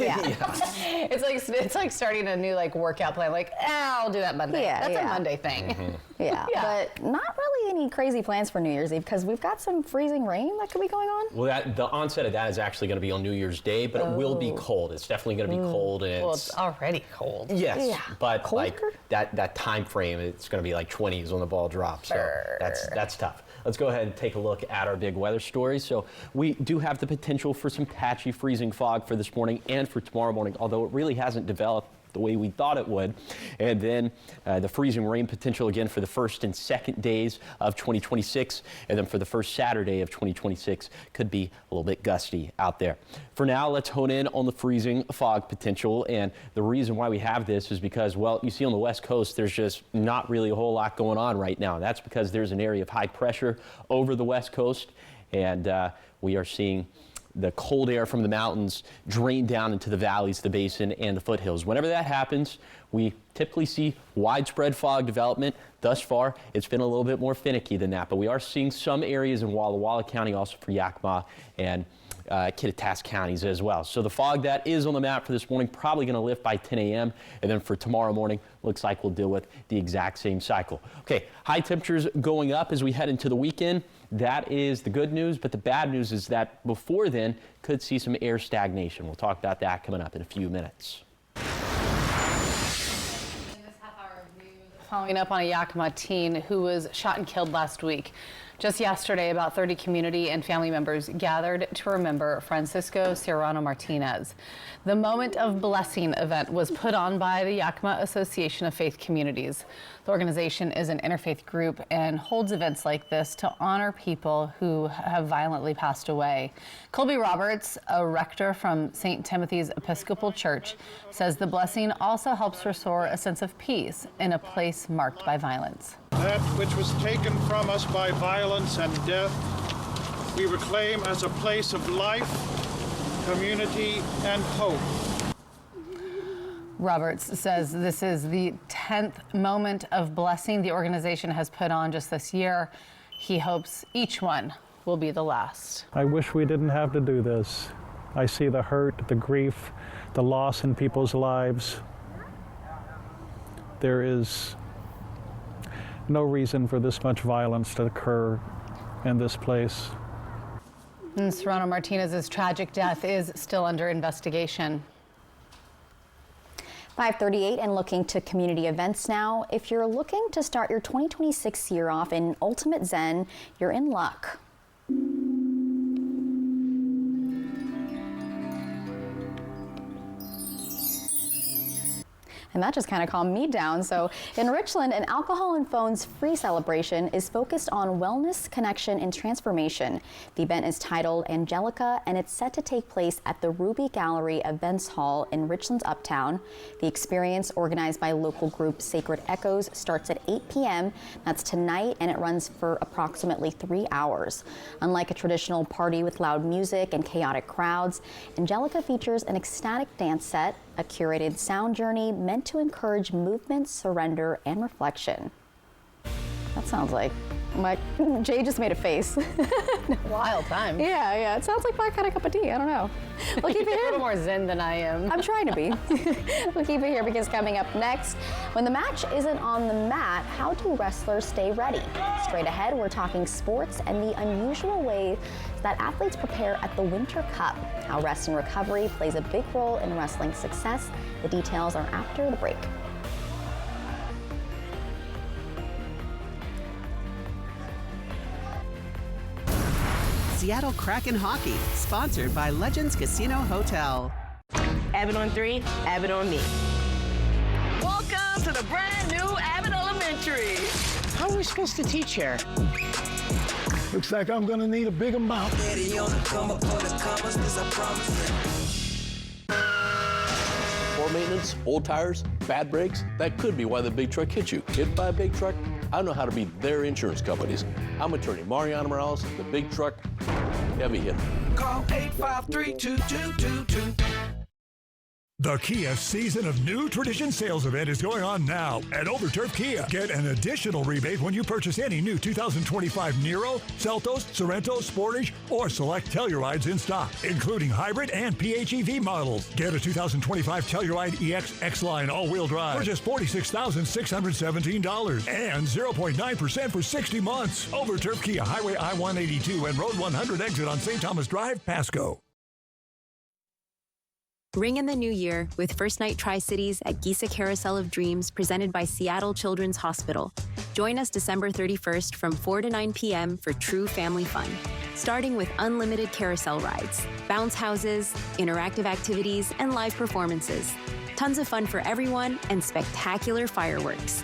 It's like starting a new workout plan. Like, I'll do that Monday. Yeah, That's a Monday thing. Mm-hmm. Yeah, but not really any crazy plans for New Year's Eve because we've got some freezing rain that could be going on. Well, the onset of that is actually going to be on New Year's Day, but it will be cold. It's definitely going to be cold. And well, it's already cold. Yes, but like that time frame, it's going to be like 20s when the ball drops. So that's tough. Let's go ahead and take a look at our big weather stories. So we do have the potential for some patchy freezing fog for this morning and for tomorrow morning, although it really hasn't developed the way we thought it would. And then the freezing rain potential again for the first and second days of 2026. And then for the first Saturday of 2026 could be a little bit gusty out there. For now, let's hone in on the freezing fog potential. And the reason why we have this is because, well, you see on the West Coast, there's just not really a whole lot going on right now. That's because there's an area of high pressure over the West Coast. And we are seeing the cold air from the mountains drain down into the valleys, the basin, and the foothills. Whenever that happens, we typically see widespread fog development. Thus far, it's been a little bit more finicky than that, but we are seeing some areas in Walla Walla County, also for Yakima and Kittitas counties as well. So the fog that is on the map for this morning probably going to lift by 10 a.m. and then for tomorrow morning, looks like we'll deal with the exact same cycle. Okay, high temperatures going up as we head into the weekend. That is the good news, but the bad news is that before then, could see some air stagnation. We'll talk about that coming up in a few minutes. Following up on a Yakima teen who was shot and killed last week. Just yesterday, about 30 community and family members gathered to remember Francisco Serrano Martinez. The Moment of Blessing event was put on by the Yakima Association of Faith Communities. The organization is an interfaith group and holds events like this to honor people who have violently passed away. Colby Roberts, a rector from St. Timothy's Episcopal Church, says the blessing also helps restore a sense of peace in a place marked by violence. That which was taken from us by violence and death, we reclaim as a place of life, community, and hope. Roberts says this is the 10th Moment of Blessing the organization has put on just this year. He hopes each one will be the last. I wish we didn't have to do this. I see the hurt, the grief, the loss in people's lives. There is no reason for this much violence to occur in this place. And Serrano Martinez's tragic death is still under investigation. 5:38 and looking to community events now. If you're looking to start your 2026 year off in Ultimate Zen, you're in luck. And that just kind of calmed me down. So in Richland, an Alcohol and Phones Free celebration is focused on wellness, connection, and transformation. The event is titled Angelica, and it's set to take place at the Ruby Gallery Events Hall in Richland's Uptown. The experience, organized by local group Sacred Echoes, starts at 8 p.m. That's tonight, and it runs for approximately 3 hours. Unlike a traditional party with loud music and chaotic crowds, Angelica features an ecstatic dance set, a curated sound journey meant to encourage movement, surrender, and reflection. That sounds like Jay just made a face. Wild time. Yeah, it sounds like my kind of cup of tea. I don't know. We'll keep it You're here. a little more zen than I am. I'm trying to be. We'll keep it here because coming up next, when the match isn't on the mat, how do wrestlers stay ready? Straight ahead, we're talking sports and the unusual way that athletes prepare at the Winter Cup. How rest and recovery plays a big role in wrestling success. The details are after the break. Seattle Kraken Hockey, sponsored by Legends Casino Hotel. Abbott on 3, Abbott on me. Welcome to the brand new Abbott Elementary. How are we supposed to teach here? Looks like I'm gonna need a big amount. Poor maintenance, old tires, bad brakes, that could be why the big truck hit you. Hit by a big truck? I know how to beat their insurance companies. I'm attorney Mariano Morales, the big truck heavy hitter. Call 853-2222. The Kia Season of New Tradition sales event is going on now at Overturf Kia. Get an additional rebate when you purchase any new 2025 Niro, Seltos, Sorento, Sportage, or select Tellurides in stock, including hybrid and PHEV models. Get a 2025 Telluride EX X-Line all-wheel drive for just $46,617 and 0.9% for 60 months. Overturf Kia, Highway I-182 and Road 100 exit on St. Thomas Drive, Pasco. Ring in the new year with First Night Tri-Cities at Giza Carousel of Dreams, presented by Seattle Children's Hospital. Join us December 31st from 4 to 9 p.m. for true family fun, starting with unlimited carousel rides, bounce houses, interactive activities, and live performances. Tons of fun for everyone and spectacular fireworks.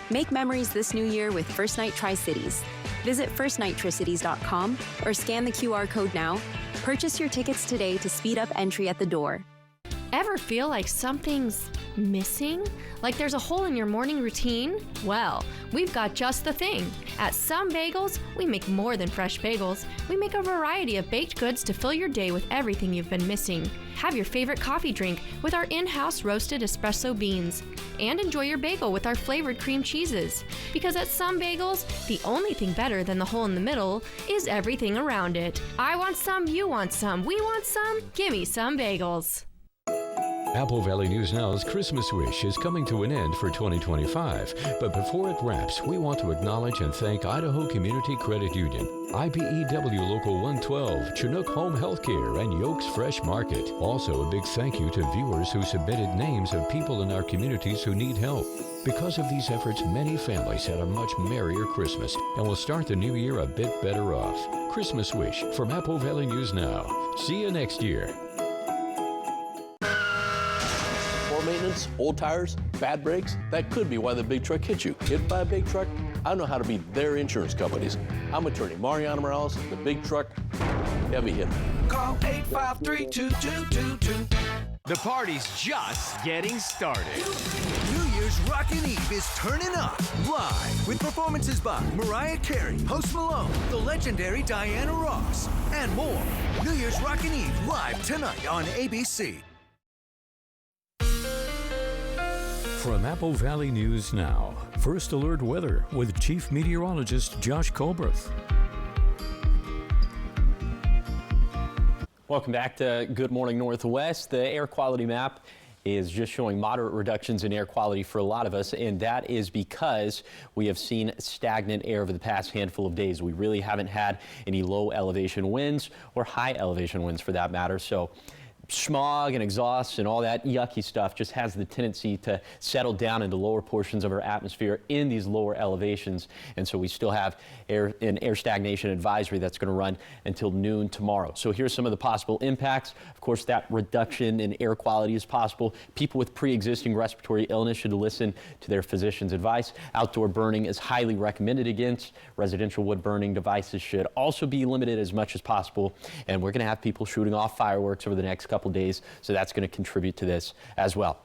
Make memories this new year with First Night Tri-Cities. Visit firstnighttricities.com or scan the QR code now. Purchase your tickets today to speed up entry at the door. Ever feel like something's missing? Like there's a hole in your morning routine? Well, we've got just the thing. At Some Bagels, we make more than fresh bagels. We make a variety of baked goods to fill your day with everything you've been missing. Have your favorite coffee drink with our in-house roasted espresso beans. And enjoy your bagel with our flavored cream cheeses. Because at Some Bagels, the only thing better than the hole in the middle is everything around it. I want some, you want some, we want some. Gimme Some Bagels. Apple Valley News Now's Christmas Wish is coming to an end for 2025. But before it wraps, we want to acknowledge and thank Idaho Community Credit Union, IBEW Local 112, Chinook Home Healthcare, and Yokes Fresh Market. Also, a big thank you to viewers who submitted names of people in our communities who need help. Because of these efforts, many families had a much merrier Christmas and will start the new year a bit better off. Christmas Wish from Apple Valley News Now. See you next year. Poor maintenance, old tires, bad brakes, that could be why the big truck hit you. Hit by a big truck? I know how to beat their insurance companies. I'm attorney Mariano Morales, the big truck heavy hitter. Call 853-2222. The party's just getting started. New Year's Rockin' Eve is turning up live with performances by Mariah Carey, Post Malone, the legendary Diana Ross, and more. New Year's Rockin' Eve live tonight on ABC. From Apple Valley News Now, First Alert Weather with Chief Meteorologist Josh Colbreth. Welcome back to Good Morning Northwest. The air quality map is just showing moderate reductions in air quality for a lot of us, and that is because we have seen stagnant air over the past handful of days. We really haven't had any low elevation winds or high elevation winds for that matter. So smog and exhaust and all that yucky stuff just has the tendency to settle down into lower portions of our atmosphere in these lower elevations. And so we still have an air stagnation advisory that's going to run until noon tomorrow. So here's some of the possible impacts. Of course, that reduction in air quality is possible. People with pre-existing respiratory illness should listen to their physician's advice. Outdoor burning is highly recommended against. Residential wood burning devices should also be limited as much as possible. And we're going to have people shooting off fireworks over the next couple days, so that's going to contribute to this as well.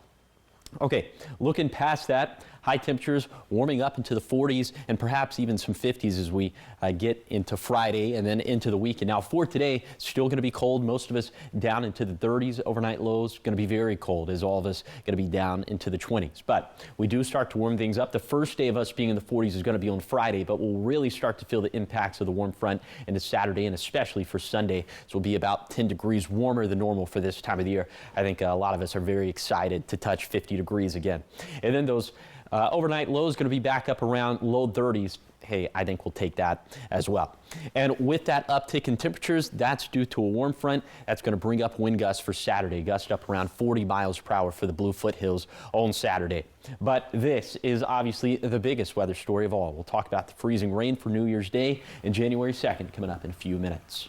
Okay, looking past that, high temperatures warming up into the 40s and perhaps even some 50s as we get into Friday and then into the weekend. Now for today, still going to be cold. Most of us down into the 30s. Overnight lows going to be very cold, as all of us going to be down into the 20s. But we do start to warm things up. The first day of us being in the 40s is going to be on Friday, but we'll really start to feel the impacts of the warm front into Saturday and especially for Sunday. So it'll be about 10 degrees warmer than normal for this time of the year. I think a lot of us are very excited to touch 50 degrees again. And then those overnight lows going to be back up around low 30s. Hey, I think we'll take that as well. And with that uptick in temperatures, that's due to a warm front that's going to bring up wind gusts for Saturday. Gusts up around 40 miles per hour for the Blue Foothills on Saturday. But this is obviously the biggest weather story of all. We'll talk about the freezing rain for New Year's Day and January 2nd coming up in a few minutes.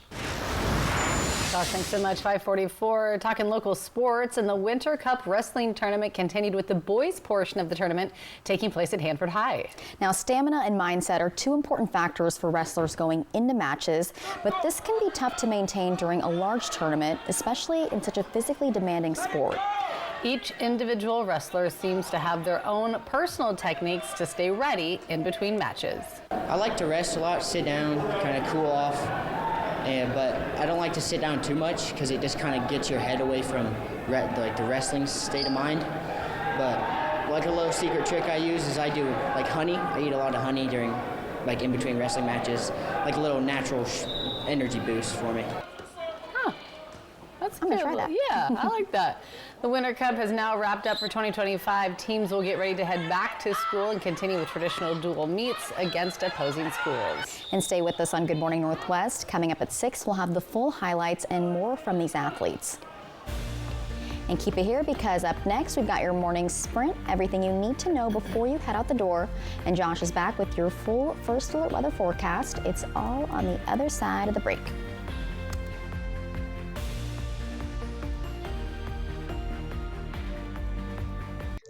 Josh, thanks so much. 5:44, talking local sports, and the Winter Cup Wrestling Tournament continued with the boys portion of the tournament taking place at Hanford High. Now, stamina and mindset are two important factors for wrestlers going into matches, but this can be tough to maintain during a large tournament, especially in such a physically demanding sport. Each individual wrestler seems to have their own personal techniques to stay ready in between matches. I like to rest a lot, sit down, kind of cool off. But I don't like to sit down too much because it just kind of gets your head away from the wrestling state of mind. But like a little secret trick I use is I do like honey. I eat a lot of honey during in between wrestling matches, like a little natural energy boost for me. Huh. That's good. Yeah, I like that. The Winter Cup has now wrapped up for 2025. Teams will get ready to head back to school and continue with traditional dual meets against opposing schools. And stay with us on Good Morning Northwest. Coming up at 6, we'll have the full highlights and more from these athletes. And keep it here because up next, we've got your morning sprint, everything you need to know before you head out the door. And Josh is back with your full First Alert weather forecast. It's all on the other side of the break.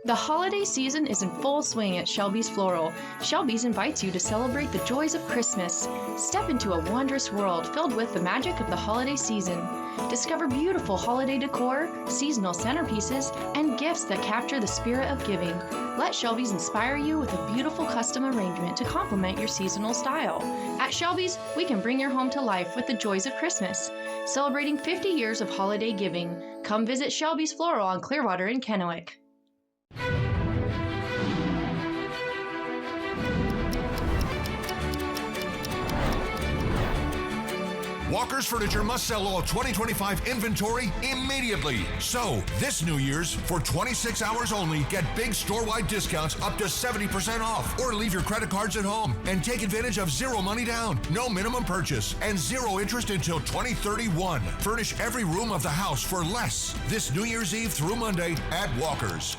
The holiday season is in full swing at Shelby's Floral. Shelby's invites you to celebrate the joys of Christmas. Step into a wondrous world filled with the magic of the holiday season. Discover beautiful holiday decor, seasonal centerpieces, and gifts that capture the spirit of giving. Let Shelby's inspire you with a beautiful custom arrangement to complement your seasonal style. At Shelby's, we can bring your home to life with the joys of Christmas. Celebrating 50 years of holiday giving. Come visit Shelby's Floral on Clearwater in Kennewick. Walker's Furniture must sell all 2025 inventory immediately. So, this New Year's, for 26 hours only, get big store-wide discounts up to 70% off. Or leave your credit cards at home and take advantage of zero money down, no minimum purchase, and zero interest until 2031. Furnish every room of the house for less this New Year's Eve through Monday at Walker's.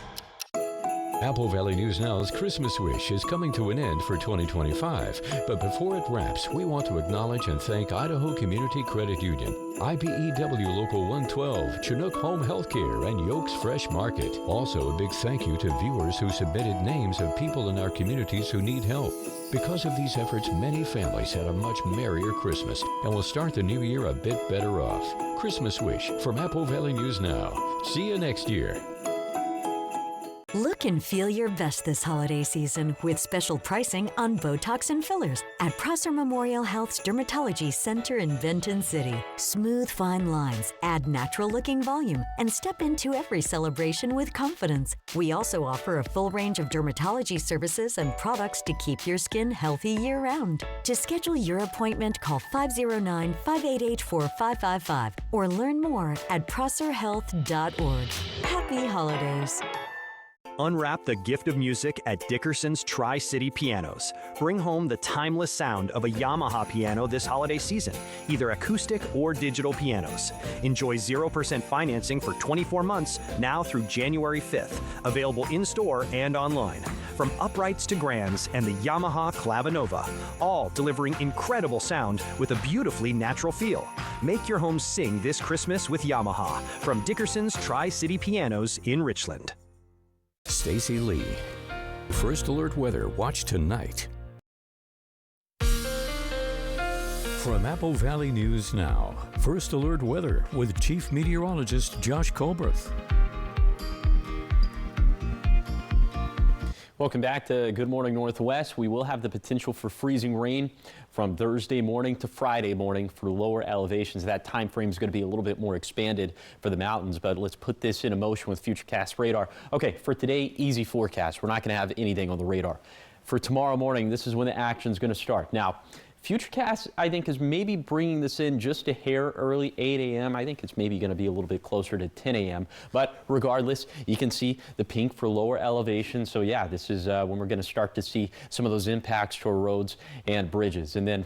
Apple Valley News Now's Christmas Wish is coming to an end for 2025. But before it wraps, we want to acknowledge and thank Idaho Community Credit Union, IBEW Local 112, Chinook Home Healthcare, and Yokes Fresh Market. Also, a big thank you to viewers who submitted names of people in our communities who need help. Because of these efforts, many families had a much merrier Christmas and will start the new year a bit better off. Christmas Wish from Apple Valley News Now. See you next year. Look and feel your best this holiday season with special pricing on Botox and fillers at Prosser Memorial Health's Dermatology Center in Benton City. Smooth, fine lines, add natural-looking volume, and step into every celebration with confidence. We also offer a full range of dermatology services and products to keep your skin healthy year-round. To schedule your appointment, call 509-588-4555 or learn more at prosserhealth.org. Happy holidays. Unwrap the gift of music at Dickerson's Tri-City Pianos. Bring home the timeless sound of a Yamaha piano this holiday season, either acoustic or digital pianos. Enjoy 0% financing for 24 months now through January 5th. Available in-store and online. From uprights to grands and the Yamaha Clavinova, all delivering incredible sound with a beautifully natural feel. Make your home sing this Christmas with Yamaha from Dickerson's Tri-City Pianos in Richland. Stacy Lee. First Alert Weather. Watch tonight. From Apple Valley News Now, First Alert Weather with Chief Meteorologist Josh Colbreth. Welcome back to Good Morning Northwest. We will have the potential for freezing rain from Thursday morning to Friday morning for lower elevations. That time frame is going to be a little bit more expanded for the mountains, but let's put this into motion with Futurecast radar. Okay, for today, easy forecast. We're not going to have anything on the radar. For tomorrow morning, this is when the action is going to start. Now, Futurecast, I think, is maybe bringing this in just a hair early, 8 a.m. I think it's maybe going to be a little bit closer to 10 a.m. But regardless, you can see the pink for lower elevation. So, yeah, this is when we're going to start to see some of those impacts to our roads and bridges. And then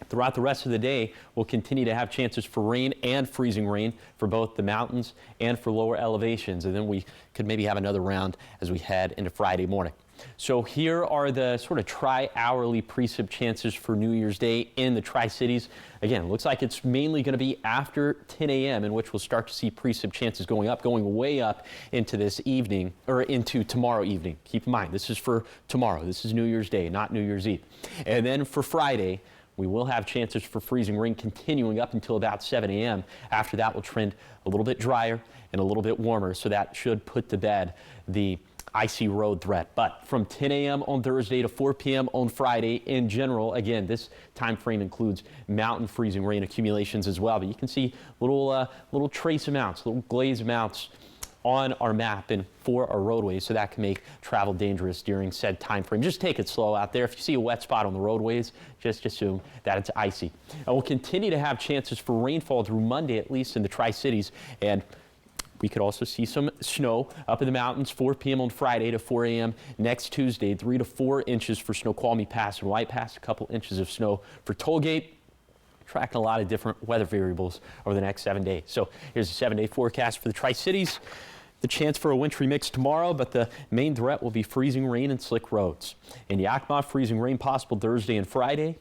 throughout the rest of the day, we'll continue to have chances for rain and freezing rain for both the mountains and for lower elevations. And then we could maybe have another round as we head into Friday morning. So here are the sort of tri-hourly precip chances for New Year's Day in the Tri-Cities. Again, it looks like it's mainly going to be after 10 a.m. in which we'll start to see precip chances going way up into this evening or into tomorrow evening. Keep in mind, this is for tomorrow. This is New Year's Day, not New Year's Eve. And then for Friday, we will have chances for freezing rain continuing up until about 7 a.m. After that, we'll trend a little bit drier and a little bit warmer, so that should put to bed the icy road threat. But from 10 a.m. on Thursday to 4 p.m. on Friday in general, again, this time frame includes mountain freezing rain accumulations as well. But you can see little trace amounts, little glaze amounts on our map and for our roadways, so that can make travel dangerous during said time frame. Just take it slow out there. If you see a wet spot on the roadways, just assume that it's icy. And we'll continue to have chances for rainfall through Monday, at least in the Tri-Cities, and we could also see some snow up in the mountains 4 p.m. on Friday to 4 a.m. next Tuesday, 3 to 4 inches for Snoqualmie Pass and White Pass, a couple inches of snow for Tollgate. Tracking a lot of different weather variables over the next 7 days. So here's a 7-day forecast for the Tri-Cities. The chance for a wintry mix tomorrow, but the main threat will be freezing rain and slick roads. In Yakima, freezing rain possible Thursday and Friday.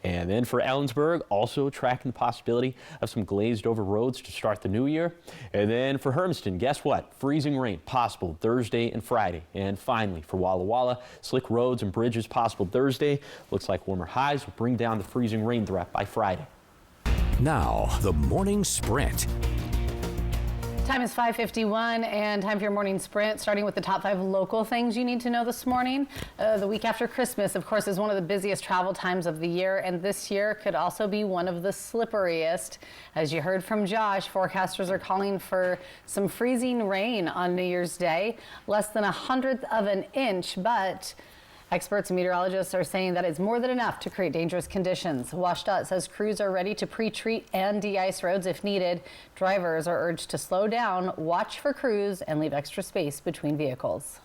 And then for Ellensburg, also tracking the possibility of some glazed over roads to start the new year. And then for Hermiston, guess what? Freezing rain possible Thursday and Friday. And finally for Walla Walla, slick roads and bridges possible Thursday. Looks like warmer highs will bring down the freezing rain threat by Friday. Now, the morning sprint. Time is 5:51 and time for your morning sprint, starting with the top 5 local things you need to know this morning. The week after Christmas, of course, is one of the busiest travel times of the year, and this year could also be one of the slipperiest. As you heard from Josh, forecasters are calling for some freezing rain on New Year's Day, less than 1/100th of an inch, but experts and meteorologists are saying that it's more than enough to create dangerous conditions. WashDOT says crews are ready to pre-treat and de-ice roads if needed. Drivers are urged to slow down, watch for crews, and leave extra space between vehicles.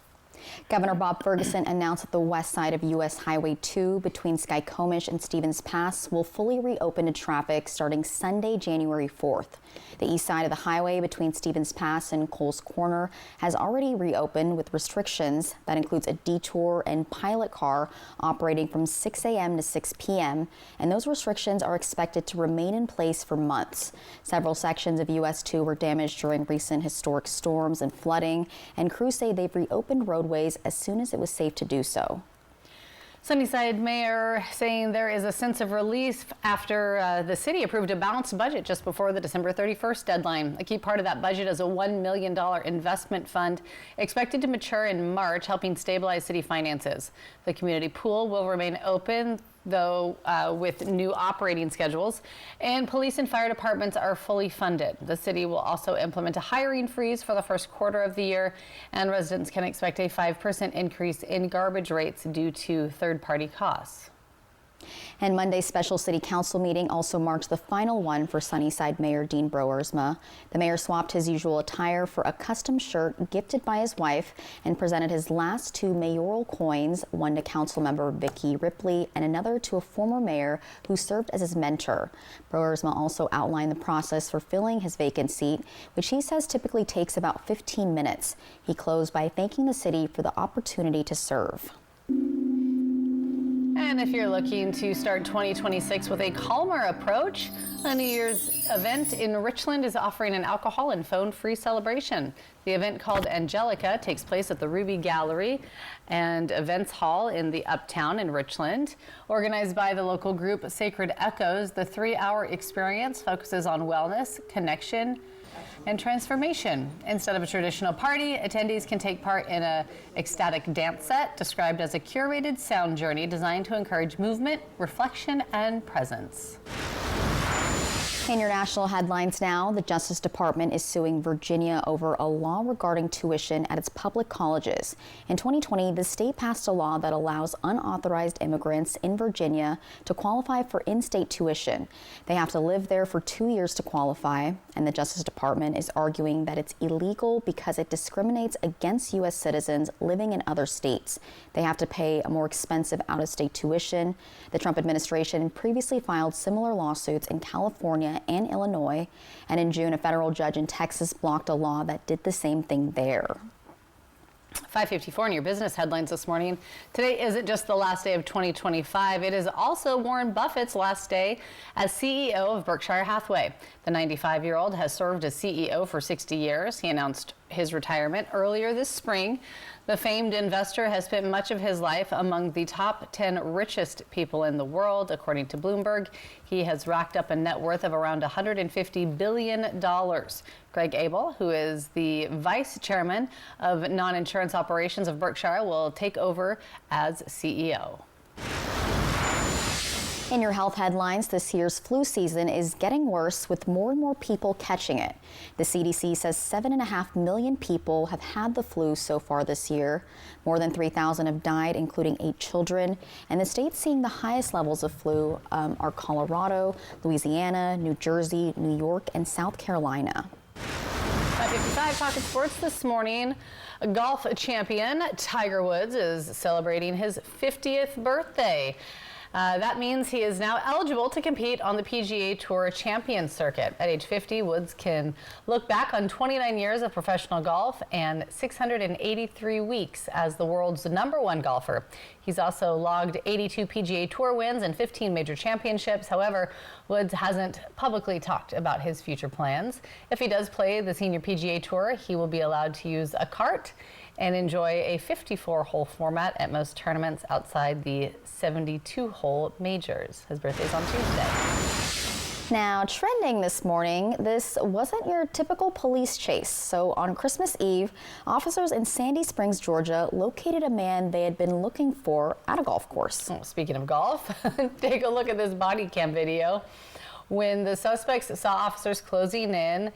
Governor Bob Ferguson announced that the west side of U.S. Highway 2 between Skykomish and Stevens Pass will fully reopen to traffic starting Sunday, January 4th. The east side of the highway between Stevens Pass and Coles Corner has already reopened with restrictions. That includes a detour and pilot car operating from 6 a.m. to 6 p.m. and those restrictions are expected to remain in place for months. Several sections of US 2 were damaged during recent historic storms and flooding, and crews say they've reopened roadways as soon as it was safe to do so. Sunnyside mayor saying there is a sense of relief after the city approved a balanced budget just before the December 31st deadline. A key part of that budget is a $1 million investment fund expected to mature in March, helping stabilize city finances. The community pool will remain open, though with new operating schedules, and police and fire departments are fully funded. The city will also implement a hiring freeze for the first quarter of the year, and residents can expect a 5% increase in garbage rates due to third-party costs. And Monday's special city council meeting also marks the final one for Sunnyside Mayor Dean Broersma. The mayor swapped his usual attire for a custom shirt gifted by his wife and presented his last 2 mayoral coins, one to council member Vicky Ripley and another to a former mayor who served as his mentor. Broersma also outlined the process for filling his vacant seat, which he says typically takes about 15 minutes. He closed by thanking the city for the opportunity to serve. And if you're looking to start 2026 with a calmer approach, a New Year's event in Richland is offering an alcohol and phone-free celebration. The event, called Angelica, takes place at the Ruby Gallery and Events Hall in the Uptown in Richland. Organized by the local group Sacred Echoes, the 3-hour experience focuses on wellness, connection, and transformation. Instead of a traditional party, attendees can take part in a ecstatic dance set described as a curated sound journey designed to encourage movement, reflection, and presence. In your national headlines now, the Justice Department is suing Virginia over a law regarding tuition at its public colleges. In 2020, the state passed a law that allows unauthorized immigrants in Virginia to qualify for in-state tuition. They have to live there for 2 years to qualify, and the Justice Department is arguing that it's illegal because it discriminates against U.S. citizens living in other states. They have to pay a more expensive out-of-state tuition. The Trump administration previously filed similar lawsuits in California and Illinois, and in June, a federal judge in Texas blocked a law that did the same thing there. 5:54 in your business headlines this morning. Today isn't just the last day of 2025. It is also Warren Buffett's last day as CEO of Berkshire Hathaway. The 95-year-old has served as CEO for 60 years. He announced his retirement earlier this spring. The famed investor has spent much of his life among the top 10 richest people in the world, according to Bloomberg. He has racked up a net worth of around $150 billion. Greg Abel, who is the vice chairman of non-insurance operations of Berkshire, will take over as CEO. In your health headlines, this year's flu season is getting worse with more and more people catching it. The CDC says 7.5 million people have had the flu so far this year. More than 3,000 have died, including 8 children. And the states seeing the highest levels of flu are Colorado, Louisiana, New Jersey, New York, and South Carolina. 5:55 talking sports this morning. Golf champion Tiger Woods is celebrating his 50th birthday. That means he is now eligible to compete on the PGA Tour Champions Circuit. At age 50, Woods can look back on 29 years of professional golf and 683 weeks as the world's #1 golfer. He's also logged 82 PGA Tour wins and 15 major championships. However, Woods hasn't publicly talked about his future plans. If he does play the Senior PGA Tour, he will be allowed to use a cart and enjoy a 54-hole format at most tournaments outside the 72-hole majors. His birthday's on Tuesday. Now, trending this morning, this wasn't your typical police chase. So on Christmas Eve, officers in Sandy Springs, Georgia, located a man they had been looking for at a golf course. Oh, speaking of golf, take a look at this body cam video. When the suspects saw officers closing in,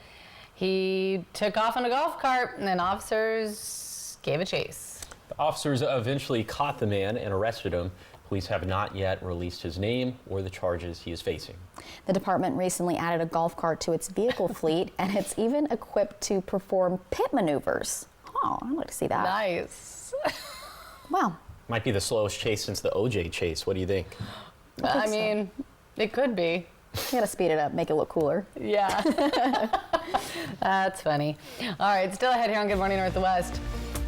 he took off in a golf cart, and then officers gave a chase. The officers eventually caught the man and arrested him. Police have not yet released his name or the charges he is facing. The department recently added a golf cart to its vehicle fleet, and it's even equipped to perform pit maneuvers. Oh, I'd like to see that. Nice. Wow. Might be the slowest chase since the OJ chase. What do you think? I mean, it could be. You gotta speed it up, make it look cooler. Yeah. That's funny. All right, still ahead here on Good Morning Northwest.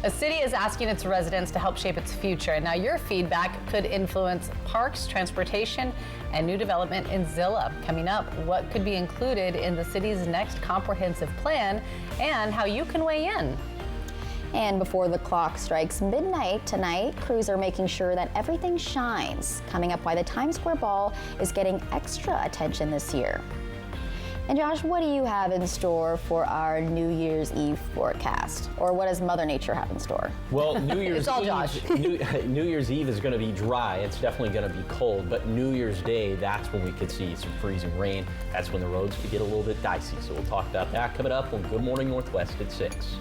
A city is asking its residents to help shape its future. Now, your feedback could influence parks, transportation, and new development in Zillah. Coming up, what could be included in the city's next comprehensive plan and how you can weigh in. And before the clock strikes midnight tonight, crews are making sure that everything shines. Coming up, why the Times Square Ball is getting extra attention this year. And Josh, what do you have in store for our New Year's Eve forecast? Or what does Mother Nature have in store? Well, New Year's It's all Eve, Josh. New Year's Eve is going to be dry. It's definitely going to be cold. But New Year's Day, that's when we could see some freezing rain. That's when the roads could get a little bit dicey. So we'll talk about that coming up on Good Morning Northwest at 6.